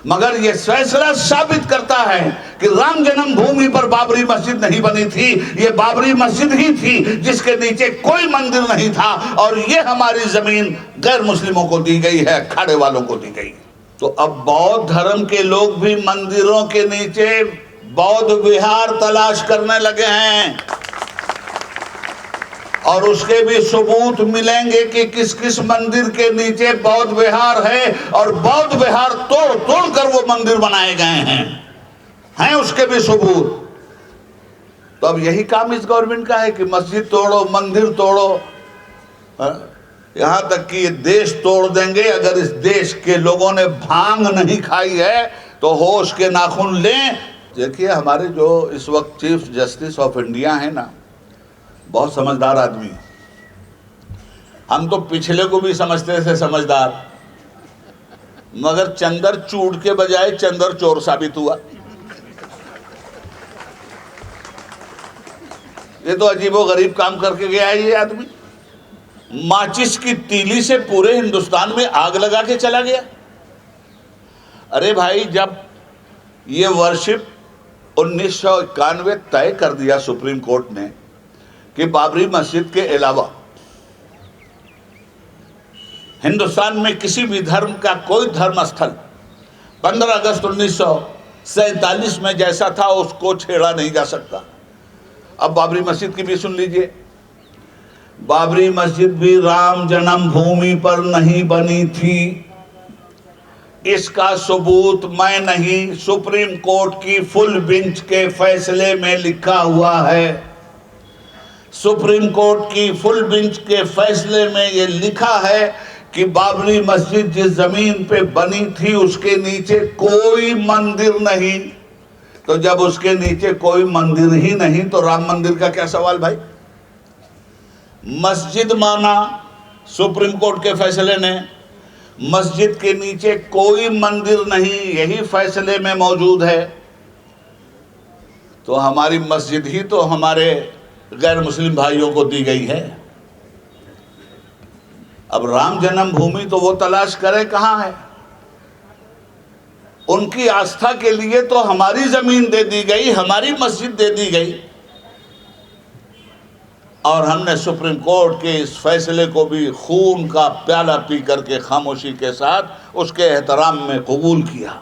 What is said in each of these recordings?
मगर यह फैसला साबित करता है कि राम जन्मभूमि पर बाबरी मस्जिद नहीं बनी थी, ये बाबरी मस्जिद ही थी जिसके नीचे कोई मंदिर नहीं था, और ये हमारी जमीन गैर मुस्लिमों को दी गई है, अखाड़े वालों को दी गई। तो अब बौद्ध धर्म के लोग भी मंदिरों के नीचे बौद्ध विहार तलाश करने लगे हैं, और उसके भी सबूत मिलेंगे कि किस किस मंदिर के नीचे बौद्ध विहार है, और बौद्ध विहार तोड़ तोड़ कर वो मंदिर बनाए गए हैं उसके भी सबूत। तो अब यही काम इस गवर्नमेंट का है कि मस्जिद तोड़ो, मंदिर तोड़ो, यहां तक कि ये देश तोड़ देंगे। अगर इस देश के लोगों ने भांग नहीं खाई है तो होश के नाखून लें। देखिए, हमारे जो इस वक्त चीफ जस्टिस ऑफ इंडिया है ना, बहुत समझदार आदमी। हम तो पिछले को भी समझते थे समझदार, मगर चंदर चूड़ के बजाय चंदर चोर साबित हुआ। ये तो अजीबो गरीब काम करके गया है ये आदमी। माचिस की तीली से पूरे हिंदुस्तान में आग लगा के चला गया। अरे भाई, जब ये वर्शिप 1991 तय कर दिया सुप्रीम कोर्ट ने कि बाबरी मस्जिद के अलावा हिंदुस्तान में किसी भी धर्म का कोई धर्म स्थल 15 अगस्त 1947 में जैसा था उसको छेड़ा नहीं जा सकता। अब बाबरी मस्जिद की भी सुन लीजिए। बाबरी मस्जिद भी राम जन्मभूमि पर नहीं बनी थी, इसका सबूत मैं नहीं, सुप्रीम कोर्ट की फुल बेंच के फैसले में लिखा हुआ है। सुप्रीम कोर्ट की फुल बेंच के फैसले में यह लिखा है कि बाबरी मस्जिद जिस जमीन पे बनी थी उसके नीचे कोई मंदिर नहीं। तो जब उसके नीचे कोई मंदिर ही नहीं तो राम मंदिर का क्या सवाल भाई। मस्जिद माना सुप्रीम कोर्ट के फैसले ने, मस्जिद के नीचे कोई मंदिर नहीं, यही फैसले में मौजूद है। तो हमारी मस्जिद ही तो हमारे गैर मुस्लिम भाइयों को दी गई है। अब राम जन्मभूमि तो वो तलाश करे कहां है। उनकी आस्था के लिए तो हमारी जमीन दे दी गई, हमारी मस्जिद दे दी गई, और हमने सुप्रीम कोर्ट के इस फैसले को भी खून का प्याला पी करके खामोशी के साथ उसके एहतराम में कबूल किया।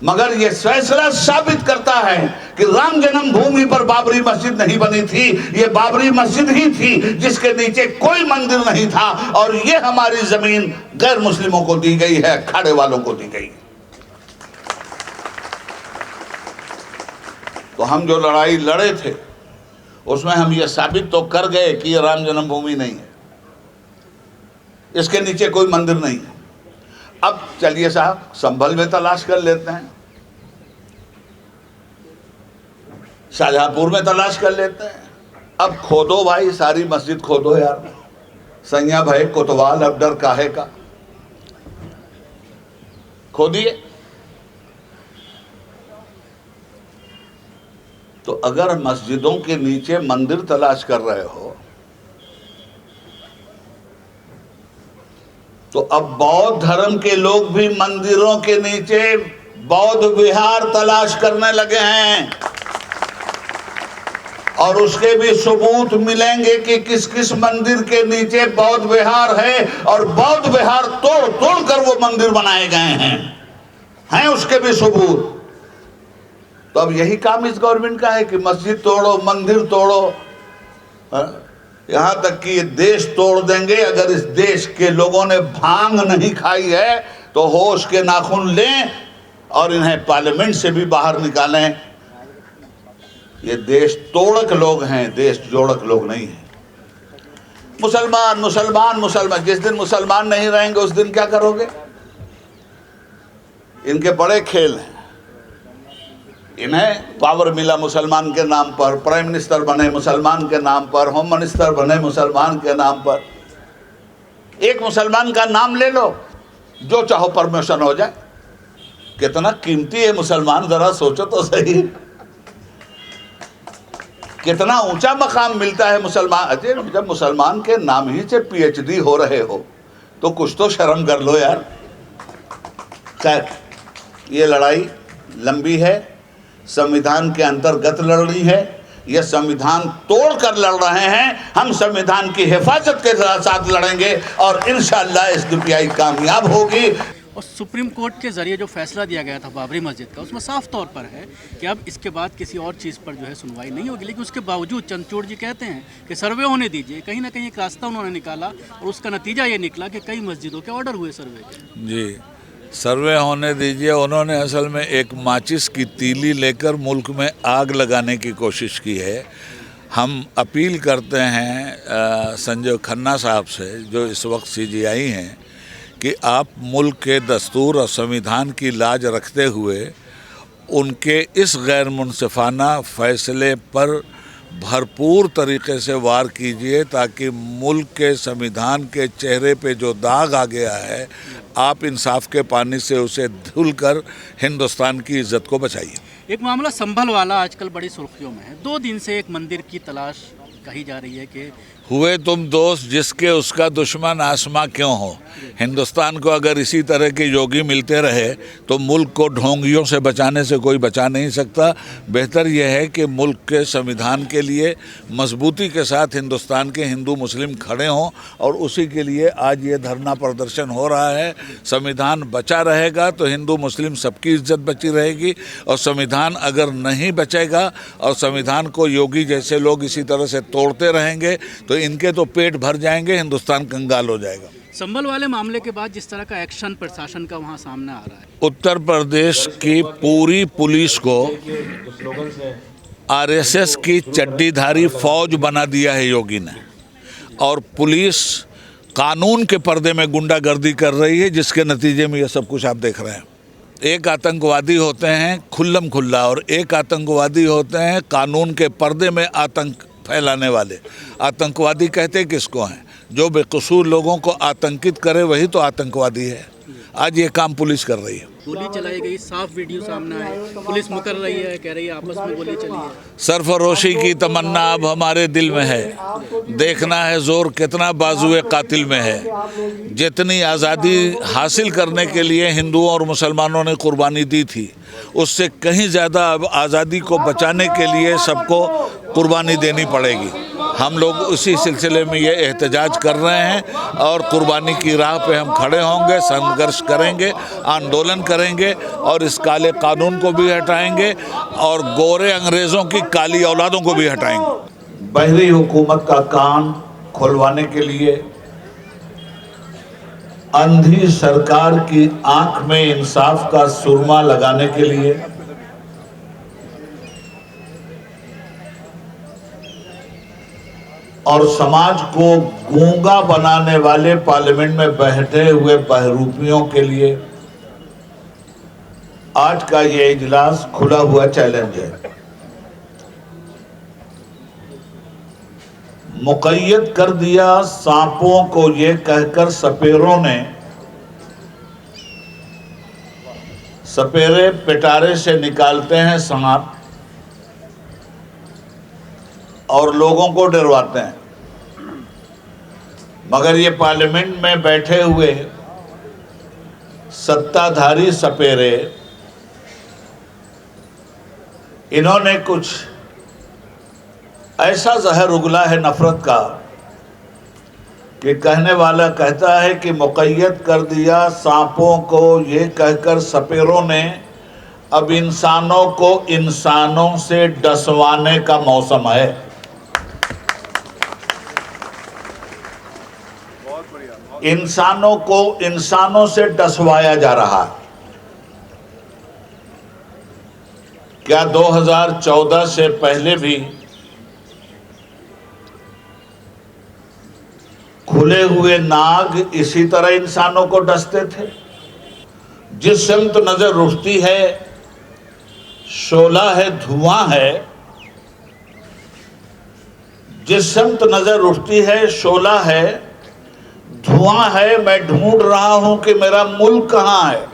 मगर यह फैसला साबित करता है कि राम जन्मभूमि पर बाबरी मस्जिद नहीं बनी थी, ये बाबरी मस्जिद ही थी जिसके नीचे कोई मंदिर नहीं था, और ये हमारी जमीन गैर मुस्लिमों को दी गई है, अखाड़े वालों को दी गई। तो हम जो लड़ाई लड़े थे उसमें हम ये साबित तो कर गए कि ये राम जन्मभूमि नहीं है, इसके नीचे कोई मंदिर नहीं है। अब चलिए साहब, संभल में तलाश कर लेते हैं, शाहजहांपुर में तलाश कर लेते हैं। अब खोदो भाई, सारी मस्जिद खोदो यार, सैया भाई कोतवाल, अब डर काहे का, खोदिए। तो अगर मस्जिदों के नीचे मंदिर तलाश कर रहे हो तो अब बौद्ध धर्म के लोग भी मंदिरों के नीचे बौद्ध विहार तलाश करने लगे हैं, और उसके भी सबूत मिलेंगे कि किस किस मंदिर के नीचे बौद्ध विहार है, और बौद्ध विहार तोड़ तोड़ कर वो मंदिर बनाए गए हैं उसके भी सबूत। तो अब यही काम इस गवर्नमेंट का है कि मस्जिद तोड़ो, मंदिर तोड़ो, यहां तक कि ये देश तोड़ देंगे। अगर इस देश के लोगों ने भांग नहीं खाई है तो होश के नाखून लें और इन्हें पार्लियामेंट से भी बाहर निकालें। ये देश तोड़क लोग हैं, देश जोड़क लोग नहीं हैं। मुसलमान मुसलमान मुसलमान, जिस दिन मुसलमान नहीं रहेंगे उस दिन क्या करोगे। इनके बड़े खेल हैं। इन्हें पावर मिला मुसलमान के नाम पर, प्राइम मिनिस्टर बने मुसलमान के नाम पर, होम मिनिस्टर बने मुसलमान के नाम पर। एक मुसलमान का नाम ले लो, जो चाहो परमिशन हो जाए। कितना कीमती है मुसलमान, जरा सोचो तो सही। कितना ऊंचा मकाम मिलता है मुसलमान। अजय, जब मुसलमान के नाम ही से PhD हो रहे हो तो कुछ तो शर्म कर लो यार। खैर, ये लड़ाई लंबी है, संविधान के अंतर्गत लड़नी है, यह संविधान तोड़कर लड़ रहे हैं। हम संविधान की हिफाजत के साथ लड़ेंगे और इंशाअल्लाह एसडीपीआई कामयाब होगी। और सुप्रीम कोर्ट के ज़रिए जो फैसला दिया गया था बाबरी मस्जिद का, उसमें साफ तौर पर है कि अब इसके बाद किसी और चीज़ पर जो है सुनवाई नहीं होगी। लेकिन उसके बावजूद चंद्रचूड़ जी कहते हैं कि सर्वे होने दीजिए। कहीं ना कहीं एक रास्ता उन्होंने निकाला और उसका नतीजा ये निकला कि कई मस्जिदों के ऑर्डर हुए सर्वे के। जी, सर्वे होने दीजिए। उन्होंने असल में एक माचिस की तीली लेकर मुल्क में आग लगाने की कोशिश की है। हम अपील करते हैं संजय खन्ना साहब से, जो इस वक्त सीजीआई हैं, कि आप मुल्क के दस्तूर और संविधान की लाज रखते हुए उनके इस गैर मुनसिफाना फैसले पर भरपूर तरीके से वार कीजिए, ताकि मुल्क के संविधान के चेहरे पे जो दाग आ गया है, आप इंसाफ के पानी से उसे धुलकर हिंदुस्तान की इज्जत को बचाइए। एक मामला संभल वाला आजकल बड़ी सुर्खियों में है। 2 दिन से एक मंदिर की तलाश कही जा रही है कि हुए तुम दोस्त जिसके उसका दुश्मन आसमां क्यों हो। हिंदुस्तान को अगर इसी तरह के योगी मिलते रहे तो मुल्क को ढोंगियों से बचाने से कोई बचा नहीं सकता। बेहतर यह है कि मुल्क के संविधान के लिए मजबूती के साथ हिंदुस्तान के हिंदू मुस्लिम खड़े हों, और उसी के लिए आज ये धरना प्रदर्शन हो रहा है। संविधान बचा रहेगा तो हिंदू मुस्लिम सबकी इज्जत बची रहेगी, और संविधान अगर नहीं बचेगा और संविधान को योगी जैसे लोग इसी तरह से तोड़ते रहेंगे तो इनके तो पेट भर जाएंगे, हिंदुस्तान कंगाल हो जाएगा। संभल वाले मामले के बाद जिस तरह का एक्शन प्रशासन का वहां सामने आ रहा है, उत्तर प्रदेश की पूरी पुलिस को आरएसएस की चड्डीधारी फौज बना दिया है योगी ने, और पुलिस कानून के पर्दे में गुंडागर्दी कर रही है, जिसके नतीजे में ये सब कुछ आप देख रहे हैं। एक आतंकवादी होते हैं खुल्लम खुल्ला, और एक आतंकवादी होते हैं कानून के पर्दे में आतंक फैलाने वाले। आतंकवादी कहते किसको हैं? जो बेकसूर लोगों को आतंकित करे वही तो आतंकवादी है। आज ये काम पुलिस कर रही है। गोली चलाई गई, साफ वीडियो सामने आए, पुलिस मुकर रही है, कह रही है आपस में गोली चली है। सरफरोशी की तमन्ना अब हमारे दिल में है, देखना है जोर कितना बाजुए कातिल में है। जितनी आज़ादी हासिल करने के लिए हिंदुओं और मुसलमानों ने कुर्बानी दी थी, उससे कहीं ज़्यादा अब आज़ादी को बचाने के लिए सबको कुर्बानी देनी पड़ेगी। हम लोग उसी सिलसिले में ये एहतजाज कर रहे हैं, और कुर्बानी की राह पे हम खड़े होंगे, संघर्ष करेंगे, आंदोलन करेंगे, और इस काले कानून को भी हटाएंगे और गोरे अंग्रेज़ों की काली औलादों को भी हटाएंगे। बहरी हुकूमत का कान खुलवाने के लिए, अंधी सरकार की आंख में इंसाफ का सुरमा लगाने के लिए और समाज को गूंगा बनाने वाले पार्लियामेंट में बैठे हुए बहरूपियों के लिए आज का ये इजलास खुला हुआ चैलेंज है। मुक़य्यद कर दिया सांपों को ये कहकर सपेरों ने, सपेरे पिटारे से निकालते हैं सांप और लोगों को डरवाते हैं, मगर ये पार्लियामेंट में बैठे हुए सत्ताधारी सपेरे, इन्होंने कुछ ऐसा जहर उगला है नफरत का कि कहने वाला कहता है कि मुक़य्यद कर दिया सांपों को ये कहकर सपेरों ने, अब इंसानों को इंसानों से डसवाने का मौसम है। इंसानों को इंसानों से डसवाया जा रहा है। क्या 2014 से पहले भी खुले हुए नाग इसी तरह इंसानों को डसते थे? जिस सिमत नजर उठती है शोला है, धुआं है। जिस सिमत नजर उठती है शोला है, धुआं है। मैं ढूंढ रहा हूं कि मेरा मुल्क कहां है।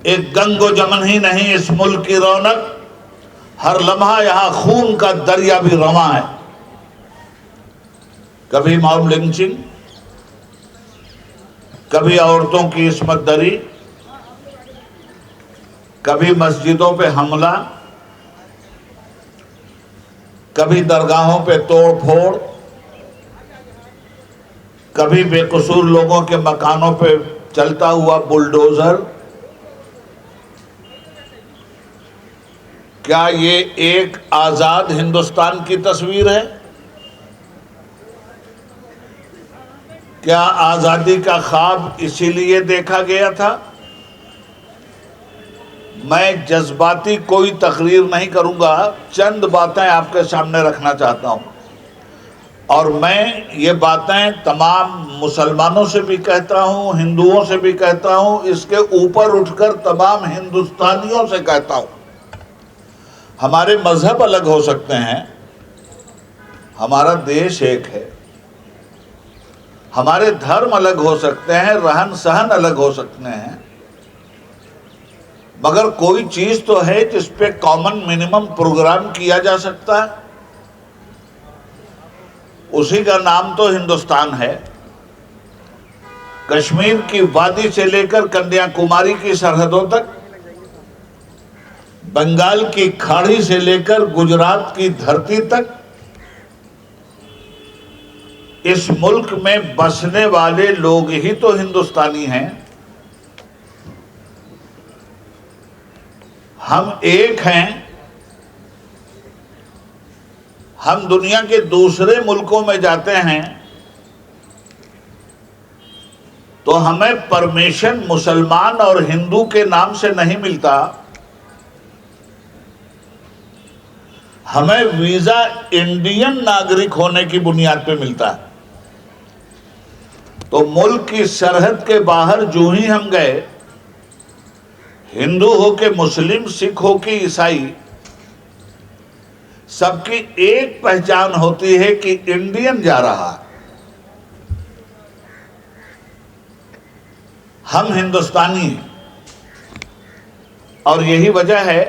एक गंगो जमन ही नहीं इस मुल्क की रौनक, हर लम्हा यहां खून का दरिया भी रवां है। कभी मॉब लिंचिंग, कभी औरतों की इस्मत दरी, कभी मस्जिदों पे हमला, कभी दरगाहों पे तोड़ फोड़, कभी बेकसूर लोगों के मकानों पे चलता हुआ बुलडोजर। क्या ये एक आजाद हिंदुस्तान की तस्वीर है? क्या आजादी का ख्वाब इसीलिए देखा गया था? मैं जज्बाती कोई तकरीर नहीं करूंगा, चंद बातें आपके सामने रखना चाहता हूं। और मैं ये बातें तमाम मुसलमानों से भी कहता हूं, हिंदुओं से भी कहता हूं, इसके ऊपर उठकर तमाम हिंदुस्तानियों से कहता हूं। हमारे मजहब अलग हो सकते हैं, हमारा देश एक है। हमारे धर्म अलग हो सकते हैं, रहन सहन अलग हो सकते हैं, मगर कोई चीज तो है जिस पे कॉमन मिनिमम प्रोग्राम किया जा सकता है। उसी का नाम तो हिंदुस्तान है। कश्मीर की वादी से लेकर कन्याकुमारी की सरहदों तक, बंगाल की खाड़ी से लेकर गुजरात की धरती तक, इस मुल्क में बसने वाले लोग ही तो हिंदुस्तानी हैं। हम एक हैं। हम दुनिया के दूसरे मुल्कों में जाते हैं तो हमें परमिशन मुसलमान और हिंदू के नाम से नहीं मिलता, हमें वीजा इंडियन नागरिक होने की बुनियाद पे मिलता है। तो मुल्क की सरहद के बाहर जो ही हम गए, हिंदू हो के मुस्लिम, सिख हो के ईसाई, सबकी एक पहचान होती है कि इंडियन जा रहा है। हम हिंदुस्तानी हैं। और यही वजह है